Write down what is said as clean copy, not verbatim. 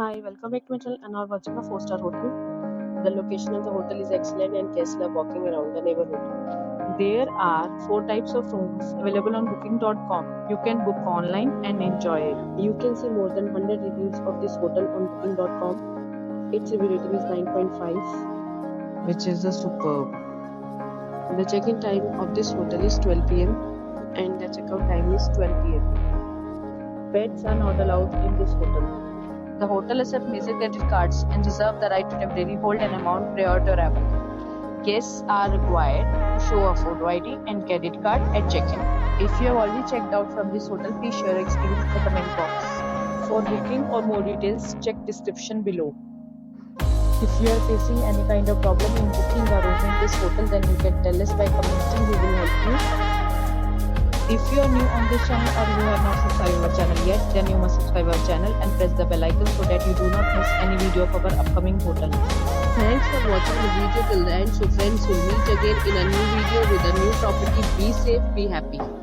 Hi, welcome back to my channel and are watching a 4-star hotel. The location of the hotel is excellent and guests love walking around the neighborhood. There are 4 types of rooms available on booking.com. You can book online and enjoy it. You can see more than 100 reviews of this hotel on booking.com. Its review rating is 9.5, which is a superb. The check-in time of this hotel is 12 p.m. and the check-out time is 12 p.m. Pets are not allowed in this hotel. The hotel accepts major credit cards and reserves the right to temporarily hold an amount prior to arrival. Guests are required to show a photo ID and credit card at check-in. If you have already checked out from this hotel, please share your experience in the comment box. For booking or more details, check description below. If you are facing any kind of problem in booking a room in this hotel, then you can tell us by commenting. We will help you. If you are new on this channel or you have not subscribed our channel yet, then you must subscribe our channel and press the bell icon so that you do not miss any video of our upcoming hotel. Thanks for watching the video till the end. So friends, we'll meet again in a new video with a new property. Be safe, be happy.